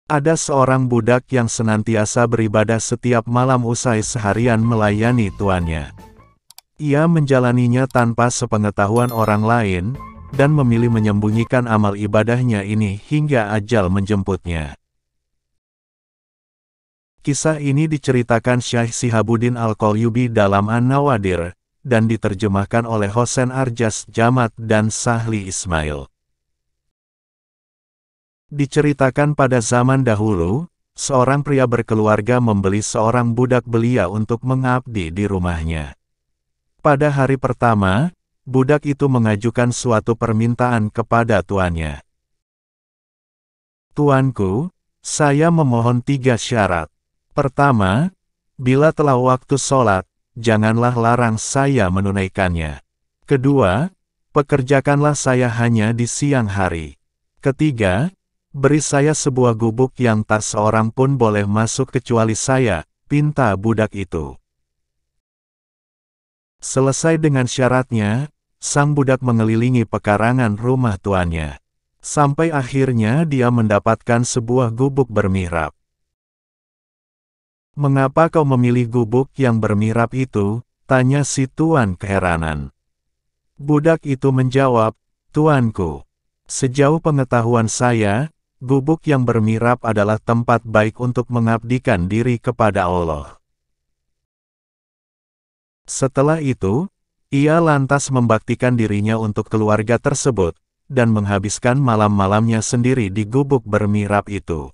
Ada seorang budak yang senantiasa beribadah setiap malam usai seharian melayani tuannya. Ia menjalaninya tanpa sepengetahuan orang lain, dan memilih menyembunyikan amal ibadahnya ini hingga ajal menjemputnya. Kisah ini diceritakan Syekh Shihabuddin Al-Qalyubi dalam An-Nawadir, dan diterjemahkan oleh Hosen Arjas Jamat dan Sahli Ismail. Diceritakan pada zaman dahulu, seorang pria berkeluarga membeli seorang budak belia untuk mengabdi di rumahnya. Pada hari pertama, budak itu mengajukan suatu permintaan kepada tuannya. "Tuanku, saya memohon 3 syarat. Pertama, bila telah waktu sholat, janganlah larang saya menunaikannya. Kedua, pekerjakanlah saya hanya di siang hari. Ketiga, beri saya sebuah gubuk yang tak seorang pun boleh masuk kecuali saya," pinta budak itu. Selesai dengan syaratnya, sang budak mengelilingi pekarangan rumah tuannya. Sampai akhirnya dia mendapatkan sebuah gubuk bermihrab. "Mengapa kau memilih gubuk yang bermihrab itu?" tanya si tuan keheranan. Budak itu menjawab, "Tuanku, sejauh pengetahuan saya, gubuk yang bermihrab adalah tempat baik untuk mengabdikan diri kepada Allah." Setelah itu, ia lantas membaktikan dirinya untuk keluarga tersebut, dan menghabiskan malam-malamnya sendiri di gubuk bermihrab itu.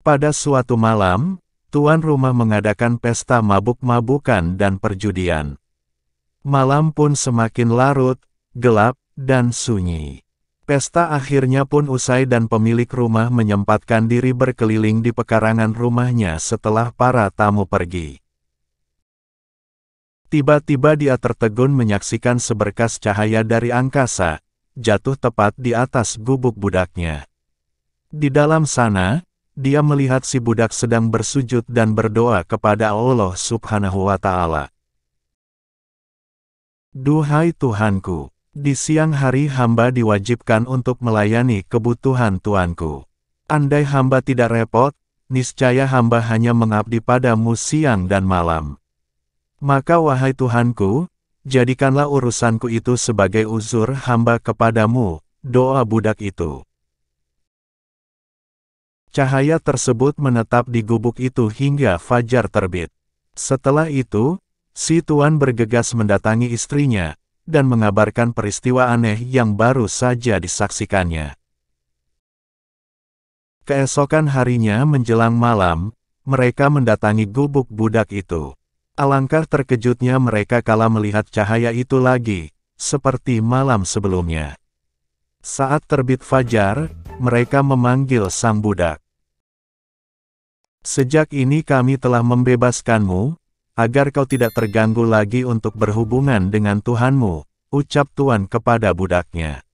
Pada suatu malam, tuan rumah mengadakan pesta mabuk-mabukan dan perjudian. Malam pun semakin larut, gelap, dan sunyi. Pesta akhirnya pun usai dan pemilik rumah menyempatkan diri berkeliling di pekarangan rumahnya setelah para tamu pergi. Tiba-tiba dia tertegun menyaksikan seberkas cahaya dari angkasa, jatuh tepat di atas gubuk budaknya. Di dalam sana, dia melihat si budak sedang bersujud dan berdoa kepada Allah Subhanahu wa Ta'ala. "Duhai Tuhanku, di siang hari hamba diwajibkan untuk melayani kebutuhan tuanku. Andai hamba tidak repot, niscaya hamba hanya mengabdi padamu siang dan malam. Maka wahai Tuhanku, jadikanlah urusanku itu sebagai uzur hamba kepadamu," doa budak itu. Cahaya tersebut menetap di gubuk itu hingga fajar terbit. Setelah itu, si tuan bergegas mendatangi istrinya, dan mengabarkan peristiwa aneh yang baru saja disaksikannya. Keesokan harinya menjelang malam, mereka mendatangi gubuk budak itu. Alangkah terkejutnya mereka kala melihat cahaya itu lagi, seperti malam sebelumnya. Saat terbit fajar, mereka memanggil sang budak. "Sejak ini kami telah membebaskanmu, agar kau tidak terganggu lagi untuk berhubungan dengan Tuhanmu," ucap tuan kepada budaknya.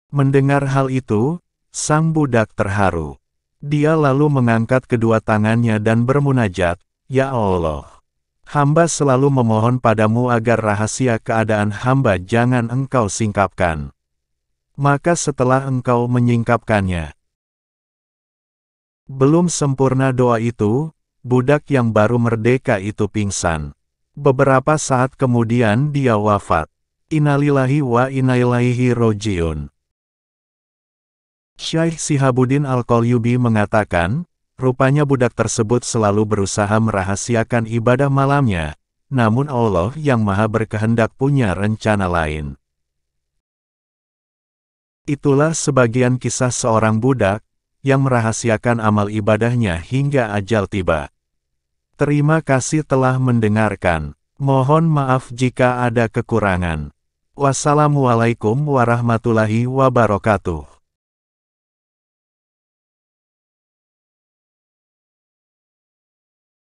Mendengar hal itu, sang budak terharu. Dia lalu mengangkat kedua tangannya dan bermunajat, "Ya Allah, hamba selalu memohon padamu agar rahasia keadaan hamba jangan engkau singkapkan. Maka setelah engkau menyingkapkannya." Belum sempurna doa itu, budak yang baru merdeka itu pingsan. Beberapa saat kemudian dia wafat. Innalillahi wa inna ilaihi rojiun. Syekh Shihabuddin Al-Qalyubi mengatakan, rupanya budak tersebut selalu berusaha merahasiakan ibadah malamnya, namun Allah yang Maha Berkehendak punya rencana lain. Itulah sebagian kisah seorang budak, yang merahasiakan amal ibadahnya hingga ajal tiba. Terima kasih telah mendengarkan. Mohon maaf jika ada kekurangan. Wassalamualaikum warahmatullahi wabarakatuh.